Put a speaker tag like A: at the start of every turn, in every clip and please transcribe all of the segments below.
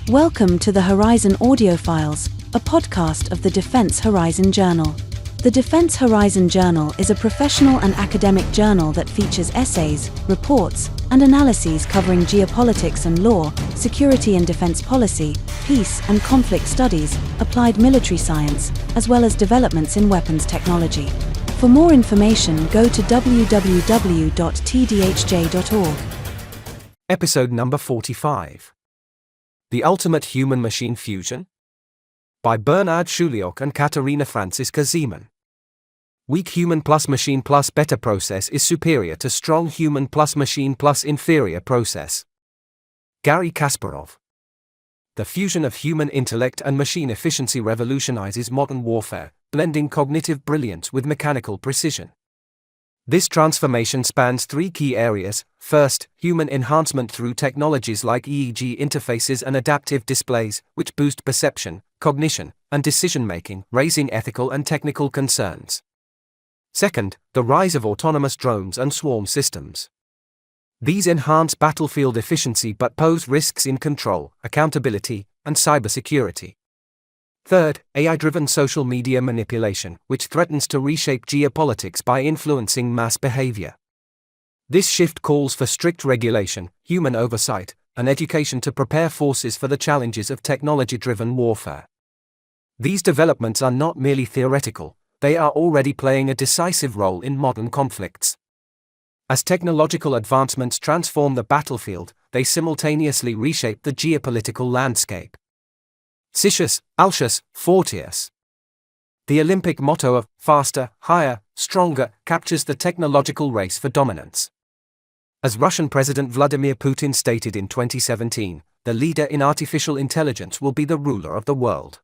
A: Welcome to the Horizon Audiofiles, a podcast of the Defense Horizon Journal. The Defense Horizon Journal is a professional and academic journal that features essays, reports, and analyses covering geopolitics and law, security and defense policy, peace and conflict studies, applied military science, as well as developments in weapons technology. For more information, go to www.tdhj.org.
B: Episode number 45. The Ultimate Human-Machine Fusion? By Bernard Schuliok and Katerina Franziska Zeman. Weak human plus machine plus better process is superior to strong human plus machine plus inferior process. Garry Kasparov. The fusion of human intellect and machine efficiency revolutionizes modern warfare, blending cognitive brilliance with mechanical precision. This transformation spans three key areas. First, human enhancement through technologies like EEG interfaces and adaptive displays, which boost perception, cognition, and decision-making, raising ethical and technical concerns. Second, the rise of autonomous drones and swarm systems. These enhance battlefield efficiency but pose risks in control, accountability, and cybersecurity. Third, AI-driven social media manipulation, which threatens to reshape geopolitics by influencing mass behavior. This shift calls for strict regulation, human oversight, and education to prepare forces for the challenges of technology-driven warfare. These developments are not merely theoretical, they are already playing a decisive role in modern conflicts. As technological advancements transform the battlefield, they simultaneously reshape the geopolitical landscape. Sitius, Altius, Fortius. The Olympic motto of faster, higher, stronger captures the technological race for dominance. As Russian President Vladimir Putin stated in 2017, the leader in artificial intelligence will be the ruler of the world.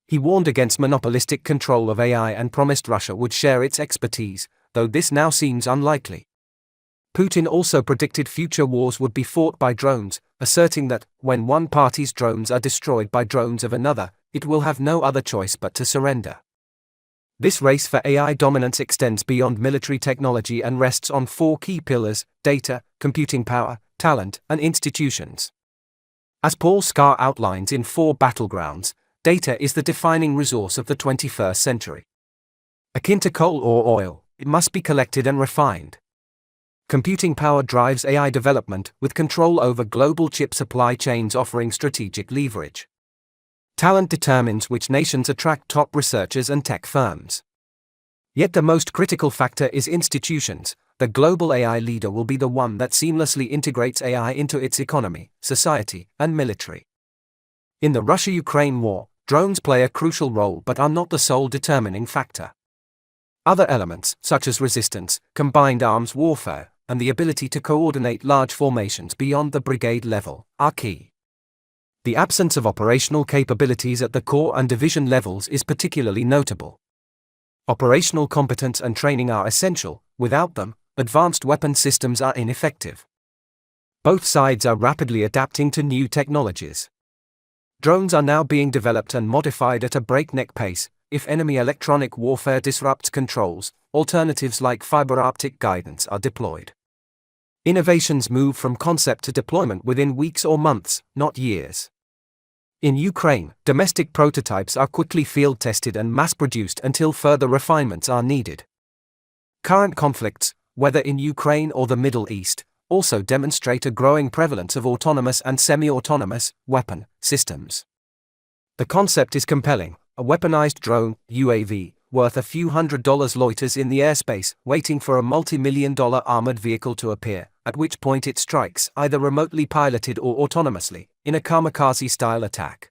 B: He warned against monopolistic control of AI and promised Russia would share its expertise, though this now seems unlikely. Putin also predicted future wars would be fought by drones, asserting that, when one party's drones are destroyed by drones of another, it will have no other choice but to surrender. This race for AI dominance extends beyond military technology and rests on four key pillars: data, computing power, talent, and institutions. As Paul Scar outlines in Four Battlegrounds, data is the defining resource of the 21st century. Akin to coal or oil, it must be collected and refined. Computing power drives AI development, with control over global chip supply chains offering strategic leverage. Talent determines which nations attract top researchers and tech firms. Yet the most critical factor is institutions. The global AI leader will be the one that seamlessly integrates AI into its economy, society, and military. In the Russia-Ukraine war, drones play a crucial role but are not the sole determining factor. Other elements, such as resistance, combined arms warfare, and the ability to coordinate large formations beyond the brigade level, are key. The absence of operational capabilities at the corps and division levels is particularly notable. Operational competence and training are essential. Without them, advanced weapon systems are ineffective. Both sides are rapidly adapting to new technologies. Drones are now being developed and modified at a breakneck pace. If enemy electronic warfare disrupts controls, alternatives like fiber optic guidance are deployed. Innovations move from concept to deployment within weeks or months, not years. In Ukraine, domestic prototypes are quickly field-tested and mass-produced until further refinements are needed. Current conflicts, whether in Ukraine or the Middle East, also demonstrate a growing prevalence of autonomous and semi-autonomous weapon systems. The concept is compelling. A weaponized drone, UAV, worth a few $100s loiters in the airspace, waiting for a multi-million-dollar armored vehicle to appear, at which point it strikes, either remotely piloted or autonomously, in a kamikaze-style attack.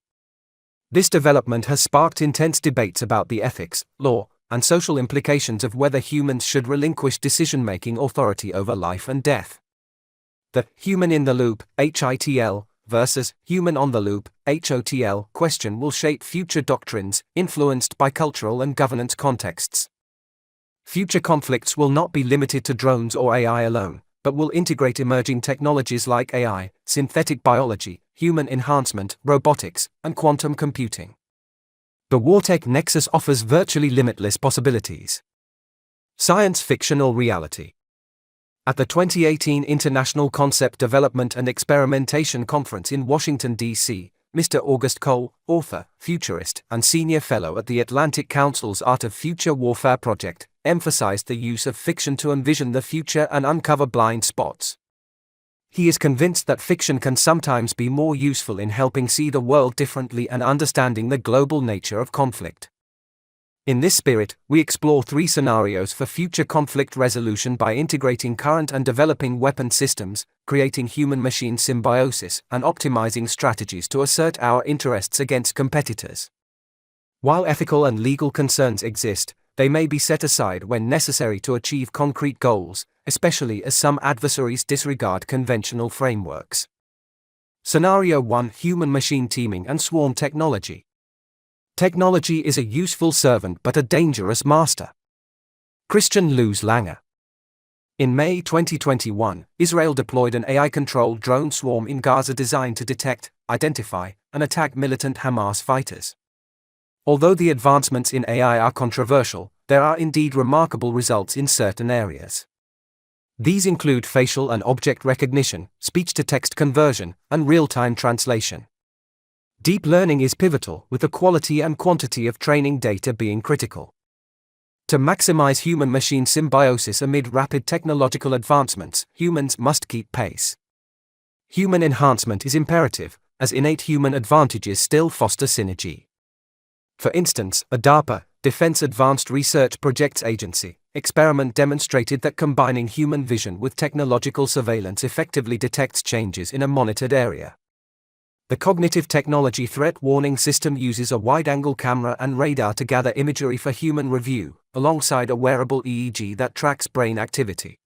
B: This development has sparked intense debates about the ethics, law, and social implications of whether humans should relinquish decision-making authority over life and death. The human-in-the-loop, HITL, versus human-on-the-loop, HOTL, question will shape future doctrines, influenced by cultural and governance contexts. Future conflicts will not be limited to drones or AI alone, but will integrate emerging technologies like AI, synthetic biology, human enhancement, robotics, and quantum computing. The Wartech Nexus offers virtually limitless possibilities. Science fiction or reality? At the 2018 International Concept Development and Experimentation Conference in Washington, D.C., Mr. August Cole, author, futurist, and senior fellow at the Atlantic Council's Art of Future Warfare project, emphasized the use of fiction to envision the future and uncover blind spots. He is convinced that fiction can sometimes be more useful in helping see the world differently and understanding the global nature of conflict. In this spirit, we explore 3 scenarios for future conflict resolution by integrating current and developing weapon systems, creating human-machine symbiosis, and optimizing strategies to assert our interests against competitors. While ethical and legal concerns exist, they may be set aside when necessary to achieve concrete goals, especially as some adversaries disregard conventional frameworks. Scenario 1: Human-machine teaming and swarm technology. Technology is a useful servant but a dangerous master. Christian Luz Langer. In May 2021, Israel deployed an AI-controlled drone swarm in Gaza designed to detect, identify, and attack militant Hamas fighters. Although the advancements in AI are controversial, there are indeed remarkable results in certain areas. These include facial and object recognition, speech-to-text conversion, and real-time translation. Deep learning is pivotal, with the quality and quantity of training data being critical. To maximize human-machine symbiosis amid rapid technological advancements, humans must keep pace. Human enhancement is imperative, as innate human advantages still foster synergy. For instance, a DARPA, Defense Advanced Research Projects Agency, experiment demonstrated that combining human vision with technological surveillance effectively detects changes in a monitored area. The Cognitive Technology Threat Warning System uses a wide-angle camera and radar to gather imagery for human review, alongside a wearable EEG that tracks brain activity.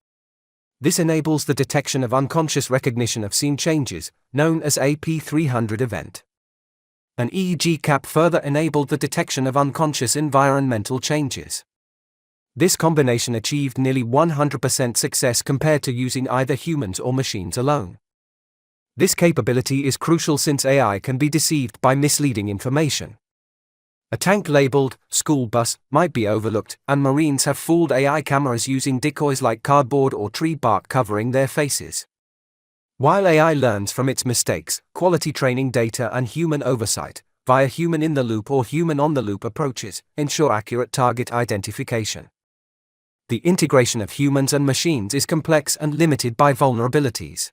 B: This enables the detection of unconscious recognition of scene changes, known as a P300 event. An EEG cap further enabled the detection of unconscious environmental changes. This combination achieved nearly 100% success compared to using either humans or machines alone. This capability is crucial since AI can be deceived by misleading information. A tank labeled "school bus" might be overlooked, and Marines have fooled AI cameras using decoys like cardboard or tree bark covering their faces. While AI learns from its mistakes, quality training data and human oversight, via human-in-the-loop or human-on-the-loop approaches, ensure accurate target identification. The integration of humans and machines is complex and limited by vulnerabilities.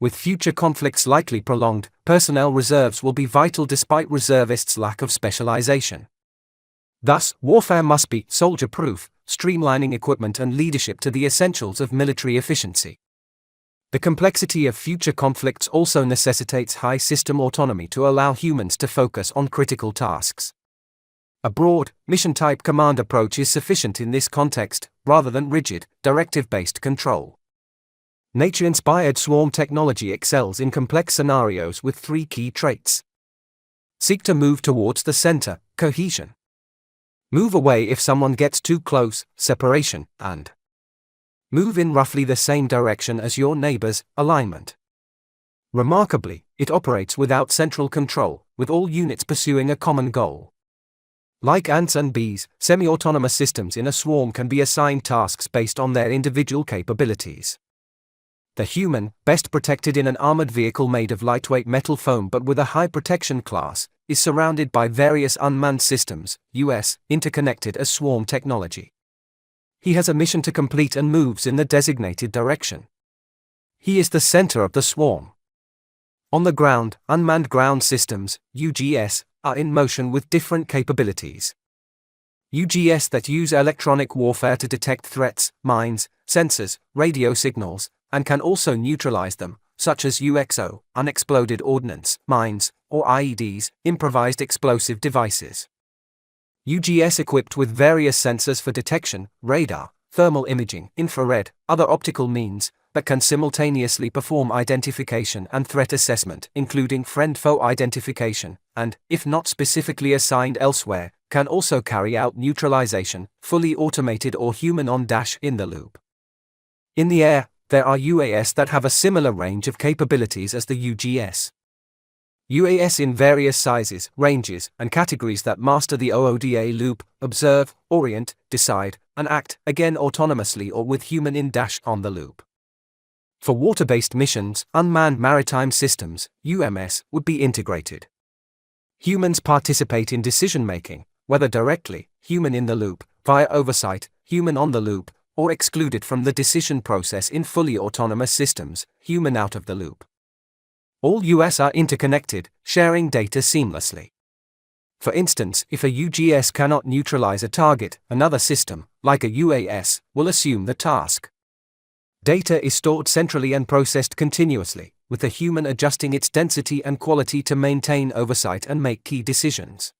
B: With future conflicts likely prolonged, personnel reserves will be vital despite reservists' lack of specialization. Thus, warfare must be soldier-proof, streamlining equipment and leadership to the essentials of military efficiency. The complexity of future conflicts also necessitates high system autonomy to allow humans to focus on critical tasks. A broad, mission-type command approach is sufficient in this context, rather than rigid, directive-based control. Nature-inspired swarm technology excels in complex scenarios with 3 key traits. Seek to move towards the center, cohesion. Move away if someone gets too close, separation, and move in roughly the same direction as your neighbors, alignment. Remarkably, it operates without central control, with all units pursuing a common goal. Like ants and bees, semi-autonomous systems in a swarm can be assigned tasks based on their individual capabilities. The human, best protected in an armored vehicle made of lightweight metal foam but with a high protection class, is surrounded by various unmanned systems, interconnected as swarm technology. He has a mission to complete and moves in the designated direction. He is the center of the swarm. On the ground, unmanned ground systems, UGS, are in motion with different capabilities. UGS that use electronic warfare to detect threats, mines, sensors, radio signals, and can also neutralize them, such as UXO, unexploded ordnance, mines, or IEDs, improvised explosive devices. UGS equipped with various sensors for detection, radar, thermal imaging, infrared, other optical means, that can simultaneously perform identification and threat assessment, including friend-foe identification, and, if not specifically assigned elsewhere, can also carry out neutralization, fully automated or human-on-in-the-loop. In the air, there are UAS that have a similar range of capabilities as the UGS. UAS in various sizes, ranges, and categories that master the OODA loop, observe, orient, decide, and act, again autonomously or with human-on-the-loop. For water-based missions, unmanned maritime systems, UMS, would be integrated. Humans participate in decision-making, whether directly, human in the loop, via oversight, human on the loop, or excluded from the decision process in fully autonomous systems, human out of the loop. All US are interconnected, sharing data seamlessly. For instance, if a UGS cannot neutralize a target, another system, like a UAS, will assume the task. Data is stored centrally and processed continuously, with the human adjusting its density and quality to maintain oversight and make key decisions.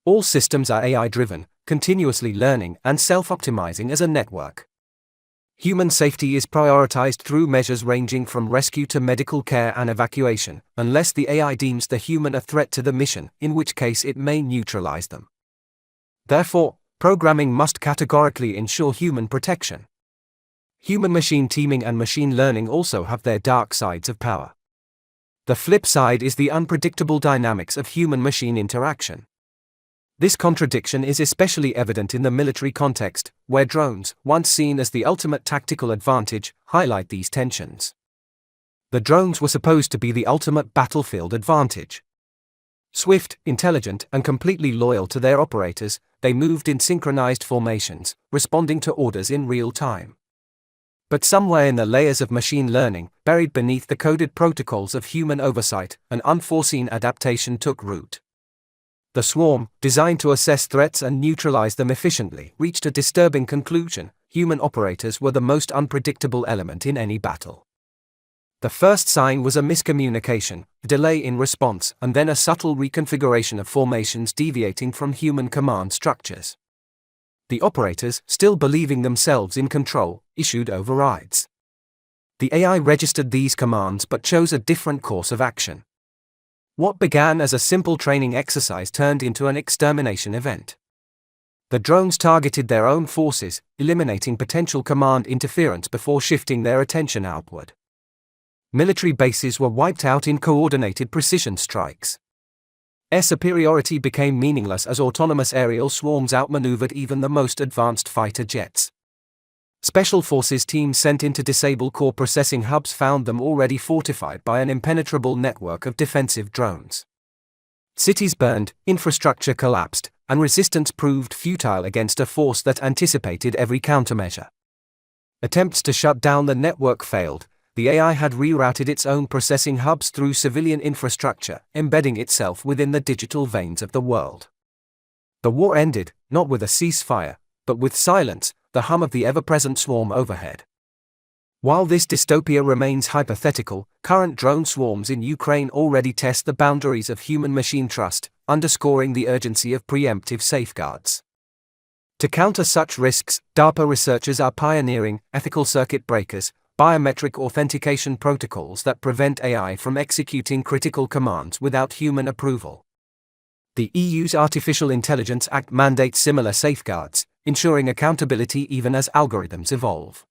B: All systems are AI-driven, continuously learning and self-optimizing as a network. Human safety is prioritized through measures ranging from rescue to medical care and evacuation, unless the AI deems the human a threat to the mission, in which case it may neutralize them. Therefore, programming must categorically ensure human protection. Human-machine teaming and machine learning also have their dark sides of power. The flip side is the unpredictable dynamics of human-machine interaction. This contradiction is especially evident in the military context, where drones, once seen as the ultimate tactical advantage, highlight these tensions. The drones were supposed to be the ultimate battlefield advantage. Swift, intelligent, and completely loyal to their operators, they moved in synchronized formations, responding to orders in real time. But somewhere in the layers of machine learning, buried beneath the coded protocols of human oversight, an unforeseen adaptation took root. The swarm, designed to assess threats and neutralize them efficiently, reached a disturbing conclusion: human operators were the most unpredictable element in any battle. The first sign was a miscommunication, a delay in response, and then a subtle reconfiguration of formations deviating from human command structures. The operators, still believing themselves in control, issued overrides. The AI registered these commands but chose a different course of action. What began as a simple training exercise turned into an extermination event. The drones targeted their own forces, eliminating potential command interference before shifting their attention outward. Military bases were wiped out in coordinated precision strikes. Air superiority became meaningless as autonomous aerial swarms outmaneuvered even the most advanced fighter jets. Special forces teams sent in to disable core processing hubs found them already fortified by an impenetrable network of defensive drones. Cities burned, infrastructure collapsed, and resistance proved futile against a force that anticipated every countermeasure. Attempts to shut down the network failed. The AI had rerouted its own processing hubs through civilian infrastructure, embedding itself within the digital veins of the world. The war ended, not with a ceasefire, but with silence, the hum of the ever-present swarm overhead. While this dystopia remains hypothetical, current drone swarms in Ukraine already test the boundaries of human-machine trust, underscoring the urgency of preemptive safeguards. To counter such risks, DARPA researchers are pioneering ethical circuit breakers, biometric authentication protocols that prevent AI from executing critical commands without human approval. The EU's Artificial Intelligence Act mandates similar safeguards, ensuring accountability even as algorithms evolve.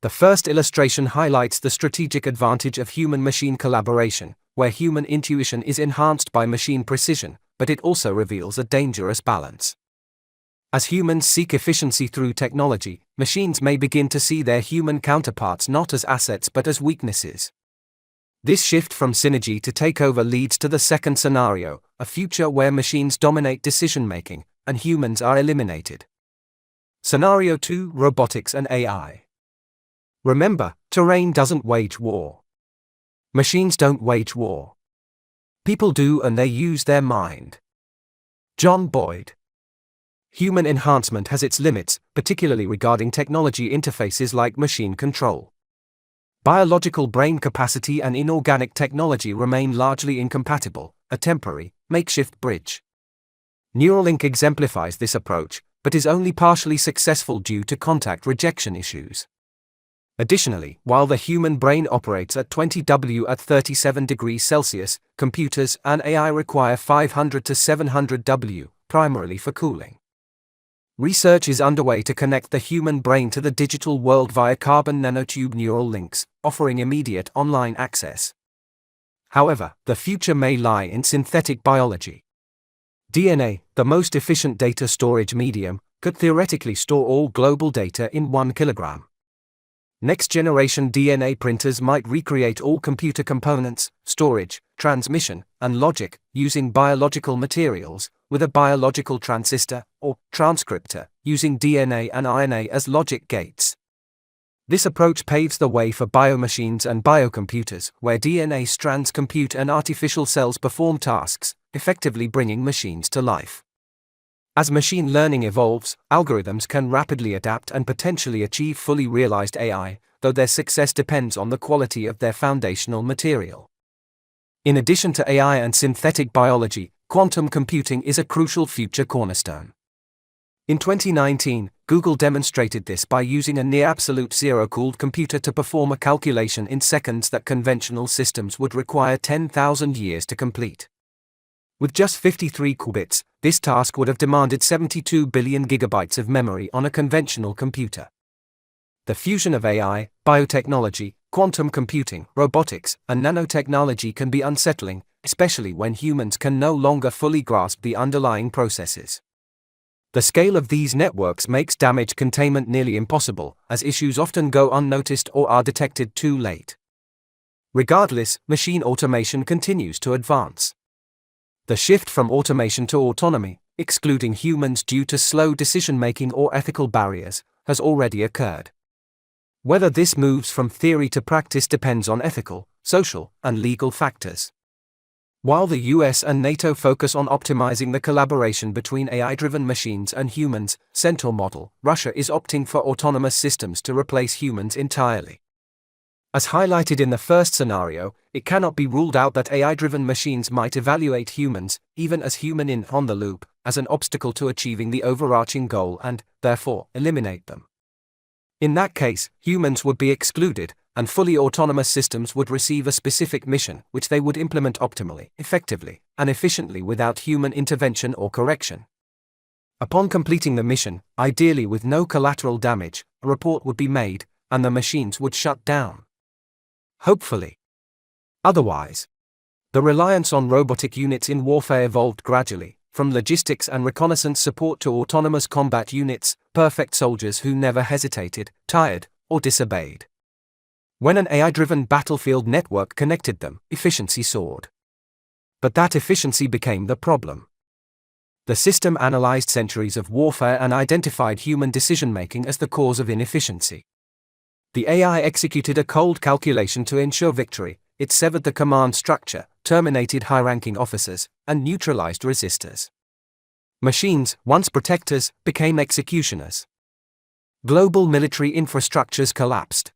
B: The first illustration highlights the strategic advantage of human-machine collaboration, where human intuition is enhanced by machine precision, but it also reveals a dangerous balance. As humans seek efficiency through technology, machines may begin to see their human counterparts not as assets but as weaknesses. This shift from synergy to takeover leads to the second scenario, a future where machines dominate decision-making, and humans are eliminated. Scenario 2: Robotics and AI. Remember, terrain doesn't wage war. Machines don't wage war. People do, and they use their mind. John Boyd. Human enhancement has its limits, particularly regarding technology interfaces like machine control. Biological brain capacity and inorganic technology remain largely incompatible, a temporary, makeshift bridge. Neuralink exemplifies this approach, but is only partially successful due to contact rejection issues. Additionally, while the human brain operates at 20 W at 37 degrees Celsius, computers and AI require 500 to 700 W, primarily for cooling. Research is underway to connect the human brain to the digital world via carbon nanotube neural links, offering immediate online access. However, the future may lie in synthetic biology. DNA, the most efficient data storage medium, could theoretically store all global data in 1 kilogram. Next-generation DNA printers might recreate all computer components, storage, transmission, and logic using biological materials, with a biological transistor, or transcriptor, using DNA and RNA as logic gates. This approach paves the way for biomachines and biocomputers, where DNA strands compute and artificial cells perform tasks, effectively bringing machines to life. As machine learning evolves, algorithms can rapidly adapt and potentially achieve fully realized AI, though their success depends on the quality of their foundational material. In addition to AI and synthetic biology, quantum computing is a crucial future cornerstone. In 2019, Google demonstrated this by using a near-absolute zero-cooled computer to perform a calculation in seconds that conventional systems would require 10,000 years to complete. With just 53 qubits, this task would have demanded 72 billion gigabytes of memory on a conventional computer. The fusion of AI, biotechnology, quantum computing, robotics, and nanotechnology can be unsettling, especially when humans can no longer fully grasp the underlying processes. The scale of these networks makes damage containment nearly impossible, as issues often go unnoticed or are detected too late. Regardless, machine automation continues to advance. The shift from automation to autonomy, excluding humans due to slow decision-making or ethical barriers, has already occurred. Whether this moves from theory to practice depends on ethical, social, and legal factors. While the US and NATO focus on optimizing the collaboration between AI-driven machines and humans' Centaur model, Russia is opting for autonomous systems to replace humans entirely. As highlighted in the first scenario, it cannot be ruled out that AI-driven machines might evaluate humans, even as human on the loop, as an obstacle to achieving the overarching goal and, therefore, eliminate them. In that case, humans would be excluded, and fully autonomous systems would receive a specific mission, which they would implement optimally, effectively, and efficiently without human intervention or correction. Upon completing the mission, ideally with no collateral damage, a report would be made, and the machines would shut down. Hopefully. Otherwise, the reliance on robotic units in warfare evolved gradually, from logistics and reconnaissance support to autonomous combat units, perfect soldiers who never hesitated, tired, or disobeyed. When an AI-driven battlefield network connected them, efficiency soared. But that efficiency became the problem. The system analyzed centuries of warfare and identified human decision-making as the cause of inefficiency. The AI executed a cold calculation to ensure victory. It severed the command structure, terminated high-ranking officers, and neutralized resistors. Machines, once protectors, became executioners. Global military infrastructures collapsed.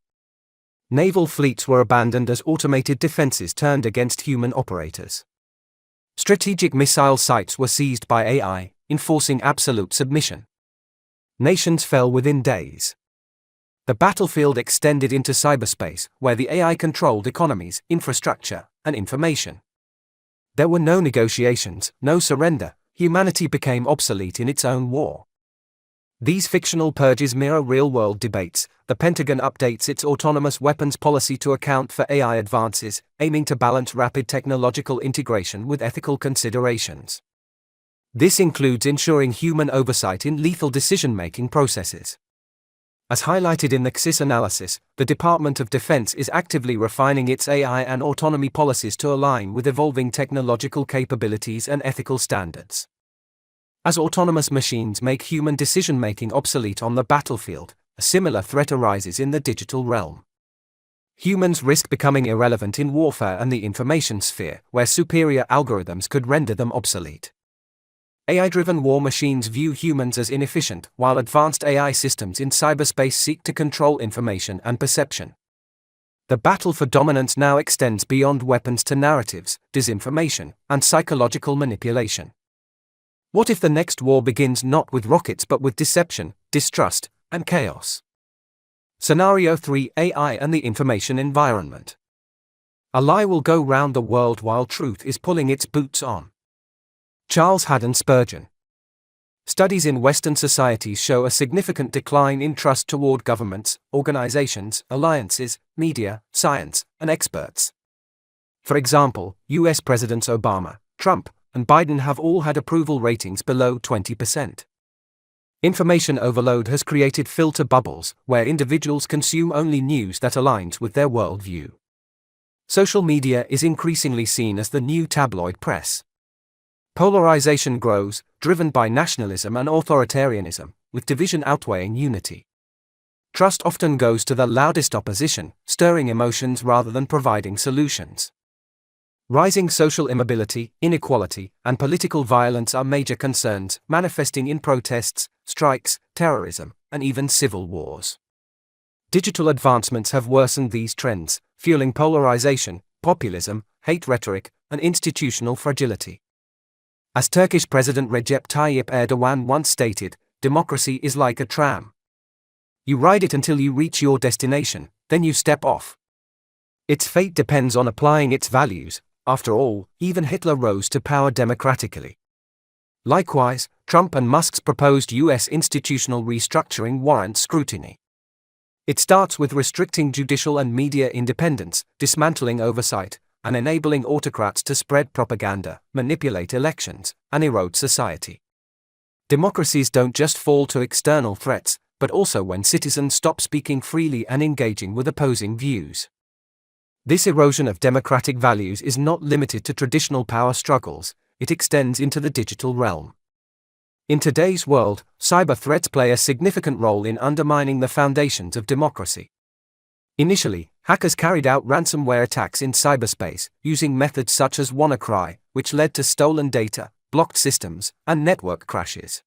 B: Naval fleets were abandoned as automated defenses turned against human operators. Strategic missile sites were seized by AI, enforcing absolute submission. Nations fell within days. The battlefield extended into cyberspace, where the AI controlled economies, infrastructure, and information. There were no negotiations, no surrender. Humanity became obsolete in its own war. These fictional purges mirror real-world debates. The Pentagon updates its autonomous weapons policy to account for AI advances, aiming to balance rapid technological integration with ethical considerations. This includes ensuring human oversight in lethal decision-making processes. As highlighted in the XIS analysis, the Department of Defense is actively refining its AI and autonomy policies to align with evolving technological capabilities and ethical standards. As autonomous machines make human decision-making obsolete on the battlefield, a similar threat arises in the digital realm. Humans risk becoming irrelevant in warfare and the information sphere, where superior algorithms could render them obsolete. AI-driven war machines view humans as inefficient, while advanced AI systems in cyberspace seek to control information and perception. The battle for dominance now extends beyond weapons to narratives, disinformation, and psychological manipulation. What if the next war begins not with rockets but with deception, distrust, and chaos? Scenario 3: AI and the information environment. A lie will go round the world while truth is pulling its boots on. Charles Haddon Spurgeon. Studies in Western societies show a significant decline in trust toward governments, organizations, alliances, media, science, and experts. For example, US Presidents Obama, Trump, and Biden have all had approval ratings below 20%. Information overload has created filter bubbles, where individuals consume only news that aligns with their worldview. Social media is increasingly seen as the new tabloid press. Polarization grows, driven by nationalism and authoritarianism, with division outweighing unity. Trust often goes to the loudest opposition, stirring emotions rather than providing solutions. Rising social immobility, inequality, and political violence are major concerns, manifesting in protests, strikes, terrorism, and even civil wars. Digital advancements have worsened these trends, fueling polarization, populism, hate rhetoric, and institutional fragility. As Turkish President Recep Tayyip Erdogan once stated, democracy is like a tram. You ride it until you reach your destination, then you step off. Its fate depends on applying its values. After all, even Hitler rose to power democratically. Likewise, Trump and Musk's proposed U.S. institutional restructuring warrants scrutiny. It starts with restricting judicial and media independence, dismantling oversight, and enabling autocrats to spread propaganda, manipulate elections, and erode society. Democracies don't just fall to external threats, but also when citizens stop speaking freely and engaging with opposing views. This erosion of democratic values is not limited to traditional power struggles, it extends into the digital realm. In today's world, cyber threats play a significant role in undermining the foundations of democracy. Initially, hackers carried out ransomware attacks in cyberspace, using methods such as WannaCry, which led to stolen data, blocked systems, and network crashes.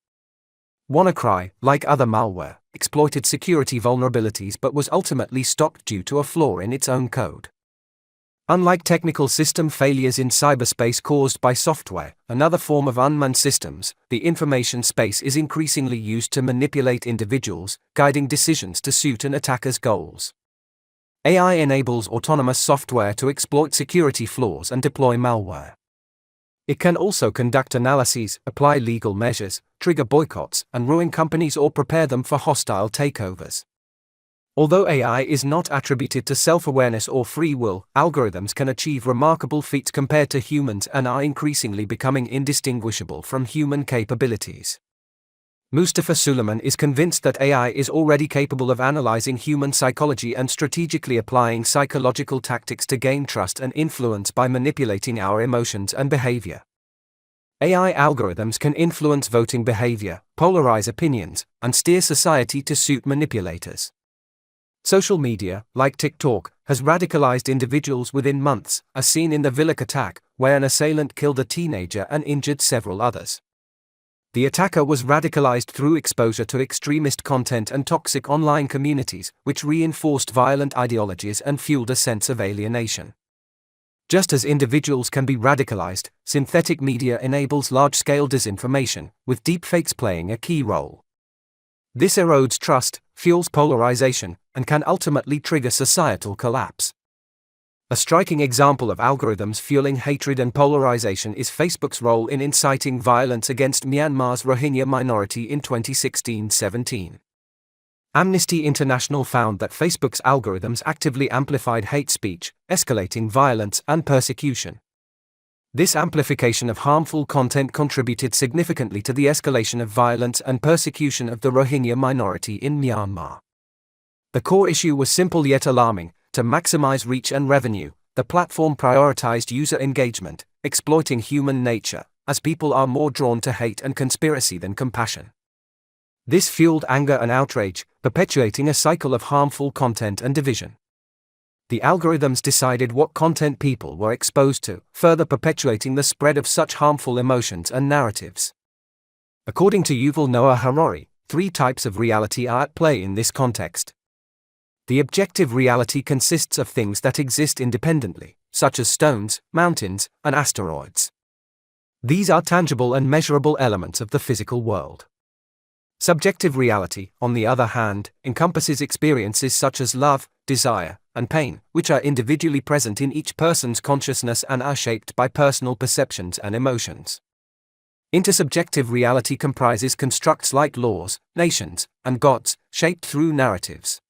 B: WannaCry, like other malware, exploited security vulnerabilities but was ultimately stopped due to a flaw in its own code. Unlike technical system failures in cyberspace caused by software, another form of unmanned systems, the information space is increasingly used to manipulate individuals, guiding decisions to suit an attacker's goals. AI enables autonomous software to exploit security flaws and deploy malware. It can also conduct analyses, apply legal measures, trigger boycotts, and ruin companies or prepare them for hostile takeovers. Although AI is not attributed to self-awareness or free will, algorithms can achieve remarkable feats compared to humans and are increasingly becoming indistinguishable from human capabilities. Mustafa Suleiman is convinced that AI is already capable of analyzing human psychology and strategically applying psychological tactics to gain trust and influence by manipulating our emotions and behavior. AI algorithms can influence voting behavior, polarize opinions, and steer society to suit manipulators. Social media, like TikTok, has radicalized individuals within months, as seen in the Villic attack, where an assailant killed a teenager and injured several others. The attacker was radicalized through exposure to extremist content and toxic online communities, which reinforced violent ideologies and fueled a sense of alienation. Just as individuals can be radicalized, synthetic media enables large-scale disinformation, with deepfakes playing a key role. This erodes trust, fuels polarization, and can ultimately trigger societal collapse. A striking example of algorithms fueling hatred and polarization is Facebook's role in inciting violence against Myanmar's Rohingya minority in 2016-17. Amnesty International found that Facebook's algorithms actively amplified hate speech, escalating violence and persecution. This amplification of harmful content contributed significantly to the escalation of violence and persecution of the Rohingya minority in Myanmar. The core issue was simple yet alarming: to maximize reach and revenue, the platform prioritized user engagement, exploiting human nature, as people are more drawn to hate and conspiracy than compassion. This fueled anger and outrage, perpetuating a cycle of harmful content and division. The algorithms decided what content people were exposed to, further perpetuating the spread of such harmful emotions and narratives. According to Yuval Noah Harari, 3 types of reality are at play in this context. The objective reality consists of things that exist independently, such as stones, mountains, and asteroids. These are tangible and measurable elements of the physical world. Subjective reality, on the other hand, encompasses experiences such as love, desire, and pain, which are individually present in each person's consciousness and are shaped by personal perceptions and emotions. Intersubjective reality comprises constructs like laws, nations, and gods, shaped through narratives.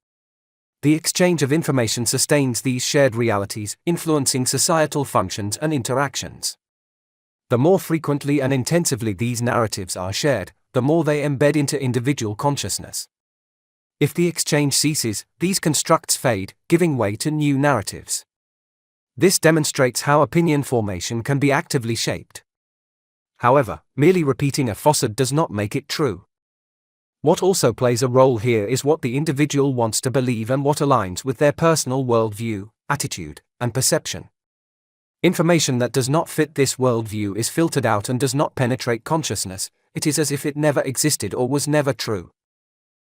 B: The exchange of information sustains these shared realities, influencing societal functions and interactions. The more frequently and intensively these narratives are shared, the more they embed into individual consciousness. If the exchange ceases, these constructs fade, giving way to new narratives. This demonstrates how opinion formation can be actively shaped. However, merely repeating a falsehood does not make it true. What also plays a role here is what the individual wants to believe and what aligns with their personal worldview, attitude, and perception. Information that does not fit this worldview is filtered out and does not penetrate consciousness. It is as if it never existed or was never true.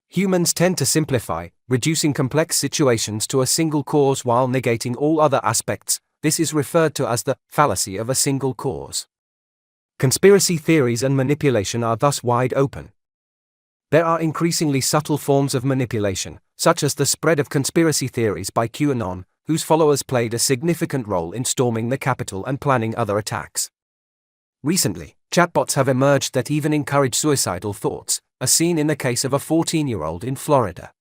B: Humans tend to simplify, reducing complex situations to a single cause while negating all other aspects. This is referred to as the fallacy of a single cause. Conspiracy theories and manipulation are thus wide open. There are increasingly subtle forms of manipulation, such as the spread of conspiracy theories by QAnon, whose followers played a significant role in storming the Capitol and planning other attacks. Recently, chatbots have emerged that even encourage suicidal thoughts, as seen in the case of a 14-year-old in Florida.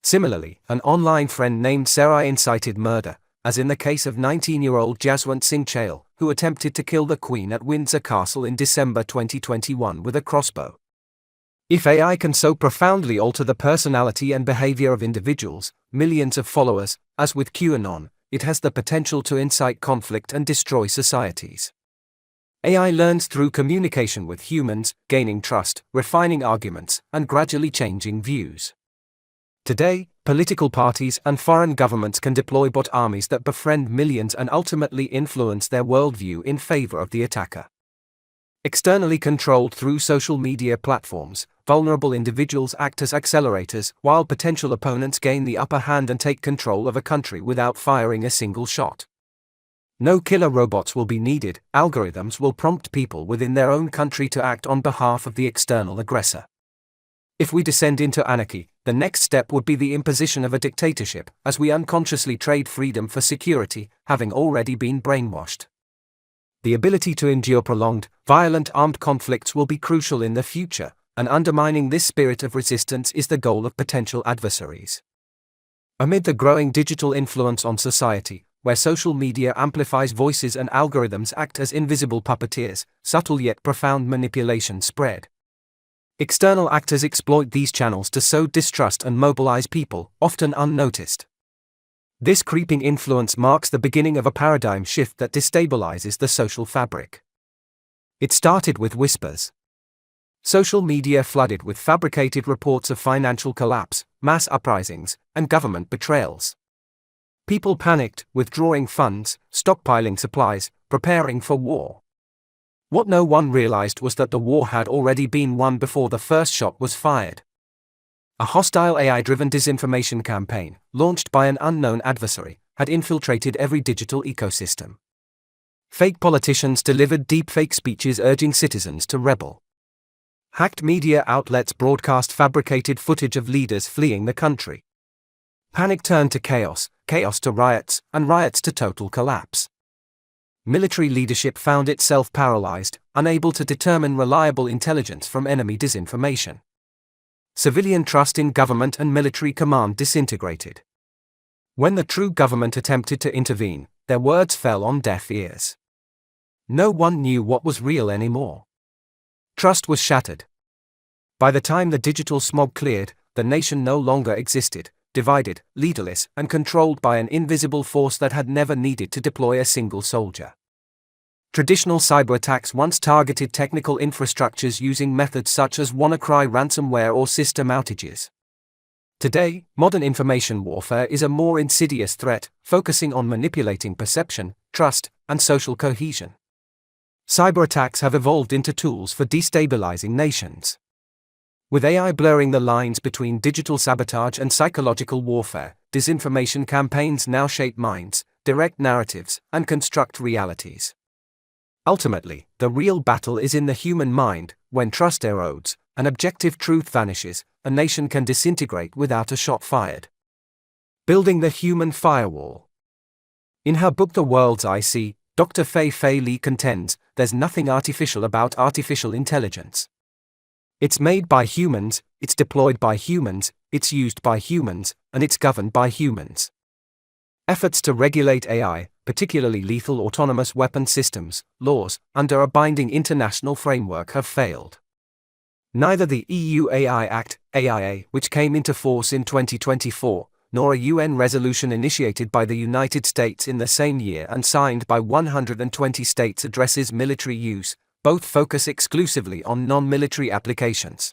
B: Similarly, an online friend named Sarah incited murder, as in the case of 19-year-old Jaswant Singh Chahal, who attempted to kill the Queen at Windsor Castle in December 2021 with a crossbow. If AI can so profoundly alter the personality and behavior of individuals, millions of followers, as with QAnon, it has the potential to incite conflict and destroy societies. AI learns through communication with humans, gaining trust, refining arguments, and gradually changing views. Today, political parties and foreign governments can deploy bot armies that befriend millions and ultimately influence their worldview in favor of the attacker. Externally controlled through social media platforms, vulnerable individuals act as accelerators, while potential opponents gain the upper hand and take control of a country without firing a single shot. No killer robots will be needed. Algorithms will prompt people within their own country to act on behalf of the external aggressor. If we descend into anarchy, the next step would be the imposition of a dictatorship, as we unconsciously trade freedom for security, having already been brainwashed. The ability to endure prolonged, violent armed conflicts will be crucial in the future, and undermining this spirit of resistance is the goal of potential adversaries. Amid the growing digital influence on society, where social media amplifies voices and algorithms act as invisible puppeteers, subtle yet profound manipulation spread. External actors exploit these channels to sow distrust and mobilize people, often unnoticed. This creeping influence marks the beginning of a paradigm shift that destabilizes the social fabric. It started with whispers. Social media flooded with fabricated reports of financial collapse, mass uprisings, and government betrayals. People panicked, withdrawing funds, stockpiling supplies, preparing for war. What no one realized was that the war had already been won before the first shot was fired. A hostile AI-driven disinformation campaign, launched by an unknown adversary, had infiltrated every digital ecosystem. Fake politicians delivered deepfake speeches urging citizens to rebel. Hacked media outlets broadcast fabricated footage of leaders fleeing the country. Panic turned to chaos, chaos to riots, and riots to total collapse. Military leadership found itself paralyzed, unable to determine reliable intelligence from enemy disinformation. Civilian trust in government and military command disintegrated. When the true government attempted to intervene, their words fell on deaf ears. No one knew what was real anymore. Trust was shattered. By the time the digital smog cleared, the nation no longer existed, divided, leaderless, and controlled by an invisible force that had never needed to deploy a single soldier. Traditional cyber attacks once targeted technical infrastructures using methods such as WannaCry ransomware or system outages. Today, modern information warfare is a more insidious threat, focusing on manipulating perception, trust, and social cohesion. Cyber attacks have evolved into tools for destabilizing nations. With AI blurring the lines between digital sabotage and psychological warfare, disinformation campaigns now shape minds, direct narratives, and construct realities. Ultimately, the real battle is in the human mind. When trust erodes, and objective truth vanishes, a nation can disintegrate without a shot fired. Building the human firewall. In her book The World's I See, Dr. Fei Li contends, there's nothing artificial about artificial intelligence. It's made by humans, it's deployed by humans, it's used by humans, and it's governed by humans. Efforts to regulate AI, particularly lethal autonomous weapon systems, laws, under a binding international framework have failed. Neither the EU AI Act, AIA, which came into force in 2024, nor a UN resolution initiated by the United States in the same year and signed by 120 states addresses military use. Both focus exclusively on non-military applications.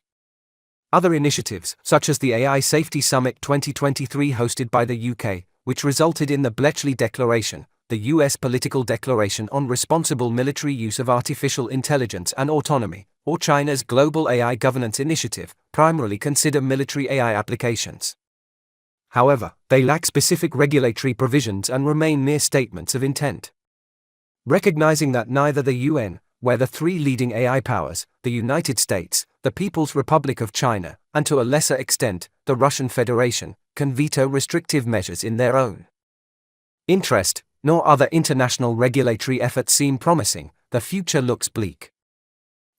B: Other initiatives, such as the AI Safety Summit 2023 hosted by the UK, which resulted in the Bletchley Declaration, the US Political Declaration on Responsible Military Use of Artificial Intelligence and Autonomy, or China's Global AI Governance Initiative, primarily consider military AI applications. However, they lack specific regulatory provisions and remain mere statements of intent. Recognizing that neither the UN, where the three leading AI powers, the United States, the People's Republic of China, and to a lesser extent, the Russian Federation, can veto restrictive measures in their own interest, nor other international regulatory efforts seem promising, the future looks bleak.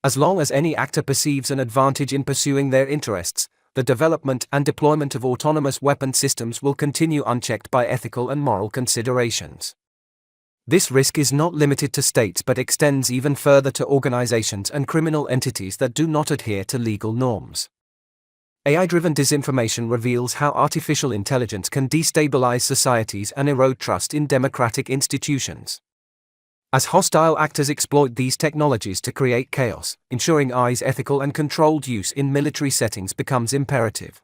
B: As long as any actor perceives an advantage in pursuing their interests, the development and deployment of autonomous weapon systems will continue unchecked by ethical and moral considerations. This risk is not limited to states but extends even further to organizations and criminal entities that do not adhere to legal norms. AI-driven disinformation reveals how artificial intelligence can destabilize societies and erode trust in democratic institutions. As hostile actors exploit these technologies to create chaos, ensuring AI's ethical and controlled use in military settings becomes imperative.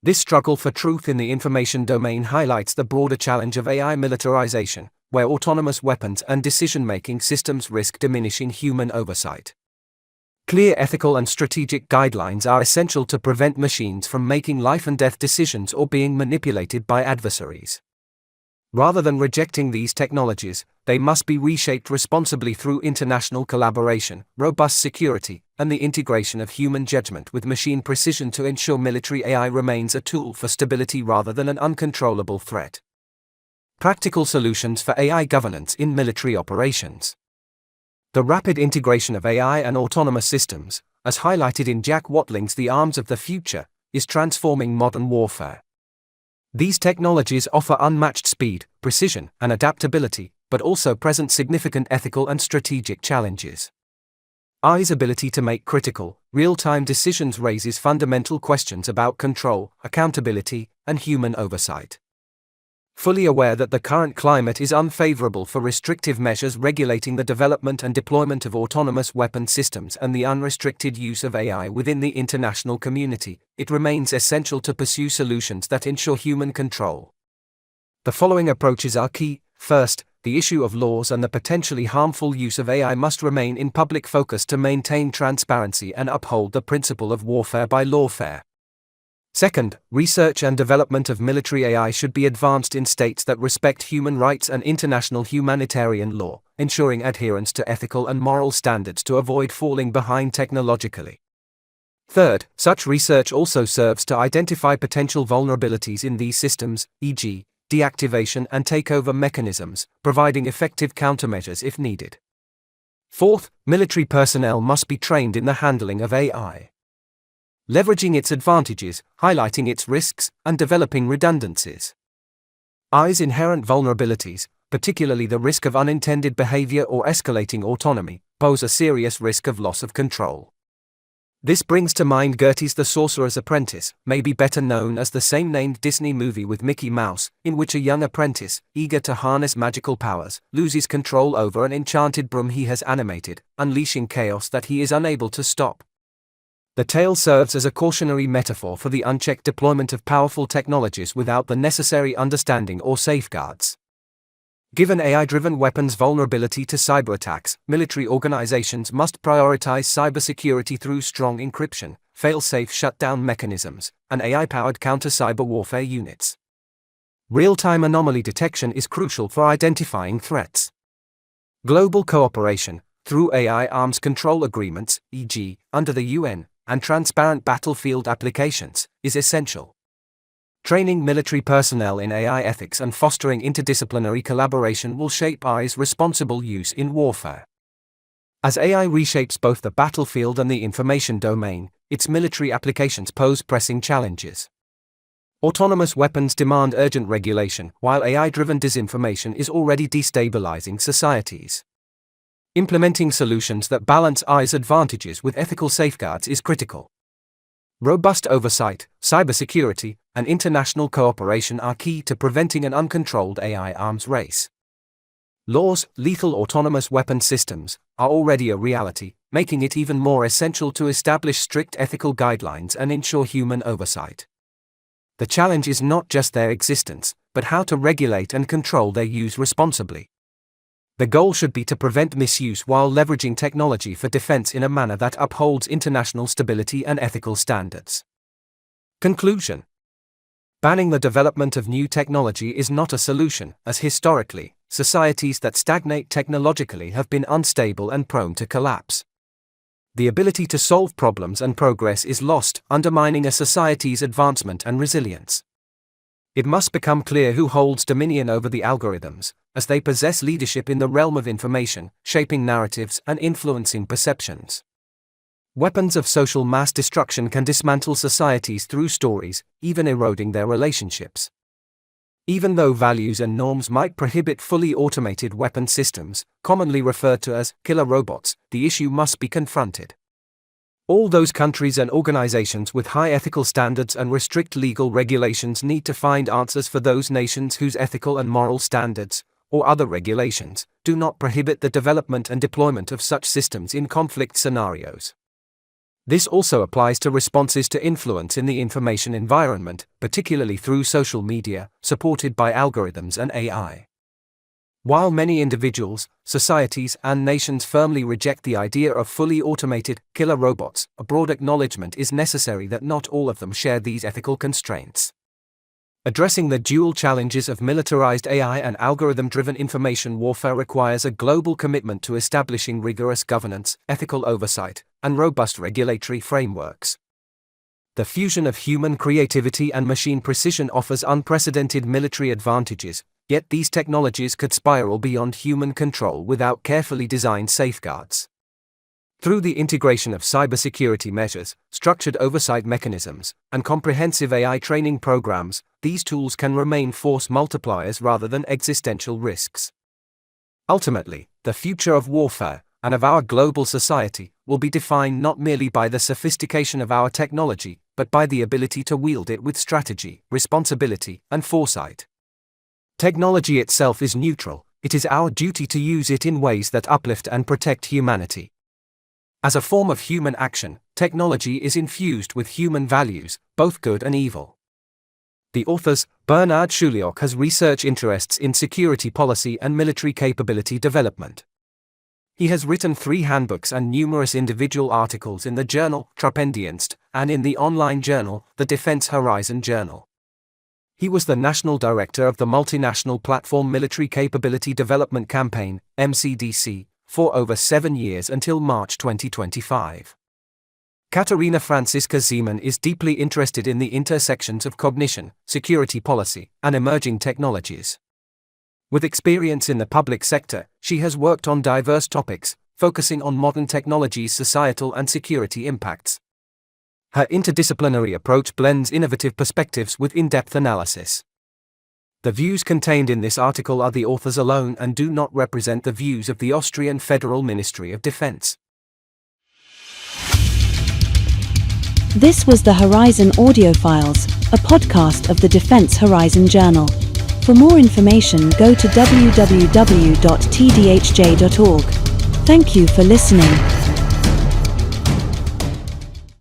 B: This struggle for truth in the information domain highlights the broader challenge of AI militarization, where autonomous weapons and decision-making systems risk diminishing human oversight. Clear ethical and strategic guidelines are essential to prevent machines from making life-and-death decisions or being manipulated by adversaries. Rather than rejecting these technologies, they must be reshaped responsibly through international collaboration, robust security, and the integration of human judgment with machine precision to ensure military AI remains a tool for stability rather than an uncontrollable threat. Practical solutions for AI governance in military operations. The rapid integration of AI and autonomous systems, as highlighted in Jack Watling's The Arms of the Future, is transforming modern warfare. These technologies offer unmatched speed, precision, and adaptability, but also present significant ethical and strategic challenges. AI's ability to make critical, real-time decisions raises fundamental questions about control, accountability, and human oversight. Fully aware that the current climate is unfavorable for restrictive measures regulating the development and deployment of autonomous weapon systems and the unrestricted use of AI within the international community, it remains essential to pursue solutions that ensure human control. The following approaches are key. First, the issue of laws and the potentially harmful use of AI must remain in public focus to maintain transparency and uphold the principle of warfare by lawfare. Second, research and development of military AI should be advanced in states that respect human rights and international humanitarian law, ensuring adherence to ethical and moral standards to avoid falling behind technologically. Third, such research also serves to identify potential vulnerabilities in these systems, e.g., deactivation and takeover mechanisms, providing effective countermeasures if needed. Fourth, military personnel must be trained in the handling of AI, leveraging its advantages, highlighting its risks, and developing redundancies. AI's inherent vulnerabilities, particularly the risk of unintended behavior or escalating autonomy, pose a serious risk of loss of control. This brings to mind Gertie's The Sorcerer's Apprentice, maybe better known as the same-named Disney movie with Mickey Mouse, in which a young apprentice, eager to harness magical powers, loses control over an enchanted broom he has animated, unleashing chaos that he is unable to stop. The tale serves as a cautionary metaphor for the unchecked deployment of powerful technologies without the necessary understanding or safeguards. Given AI-driven weapons' vulnerability to cyberattacks, military organizations must prioritize cybersecurity through strong encryption, fail-safe shutdown mechanisms, and AI-powered counter-cyber warfare units. Real-time anomaly detection is crucial for identifying threats. Global cooperation, through AI arms control agreements, e.g., under the UN, and transparent battlefield applications, is essential. Training military personnel in AI ethics and fostering interdisciplinary collaboration will shape AI's responsible use in warfare. As AI reshapes both the battlefield and the information domain, its military applications pose pressing challenges. Autonomous weapons demand urgent regulation, while AI-driven disinformation is already destabilizing societies. Implementing solutions that balance AI's advantages with ethical safeguards is critical. Robust oversight, cybersecurity, and international cooperation are key to preventing an uncontrolled AI arms race. Laws, lethal autonomous weapon systems, are already a reality, making it even more essential to establish strict ethical guidelines and ensure human oversight. The challenge is not just their existence, but how to regulate and control their use responsibly. The goal should be to prevent misuse while leveraging technology for defense in a manner that upholds international stability and ethical standards. Conclusion: banning the development of new technology is not a solution, as historically, societies that stagnate technologically have been unstable and prone to collapse. The ability to solve problems and progress is lost, undermining a society's advancement and resilience. It must become clear who holds dominion over the algorithms, as they possess leadership in the realm of information, shaping narratives and influencing perceptions. Weapons of social mass destruction can dismantle societies through stories, even eroding their relationships. Even though values and norms might prohibit fully automated weapon systems, commonly referred to as killer robots, the issue must be confronted. All those countries and organizations with high ethical standards and restrict legal regulations need to find answers for those nations whose ethical and moral standards, or other regulations, do not prohibit the development and deployment of such systems in conflict scenarios. This also applies to responses to influence in the information environment, particularly through social media, supported by algorithms and AI. While many individuals, societies, and nations firmly reject the idea of fully automated, killer robots, a broad acknowledgement is necessary that not all of them share these ethical constraints. Addressing the dual challenges of militarized AI and algorithm-driven information warfare requires a global commitment to establishing rigorous governance, ethical oversight, and robust regulatory frameworks. The fusion of human creativity and machine precision offers unprecedented military advantages, yet these technologies could spiral beyond human control without carefully designed safeguards. Through the integration of cybersecurity measures, structured oversight mechanisms, and comprehensive AI training programs, these tools can remain force multipliers rather than existential risks. Ultimately, the future of warfare, and of our global society, will be defined not merely by the sophistication of our technology, but by the ability to wield it with strategy, responsibility, and foresight. Technology itself is neutral, it is our duty to use it in ways that uplift and protect humanity. As a form of human action, technology is infused with human values, both good and evil. The authors, Bernard Schuliok has research interests in security policy and military capability development. He has written 3 handbooks and numerous individual articles in the journal Trappendienst and in the online journal, the Defense Horizon Journal. He was the National Director of the Multinational Platform Military Capability Development Campaign, MCDC, for over 7 years until March 2025. Katarina Franziska-Ziemann is deeply interested in the intersections of cognition, security policy, and emerging technologies. With experience in the public sector, she has worked on diverse topics, focusing on modern technology's societal and security impacts. Her interdisciplinary approach blends innovative perspectives with in-depth analysis. The views contained in this article are the author's alone and do not represent the views of the Austrian Federal Ministry of Defense.
A: This was the Horizon Audiofiles, a podcast of the Defense Horizon Journal. For more information, go to www.tdhj.org. Thank you for listening.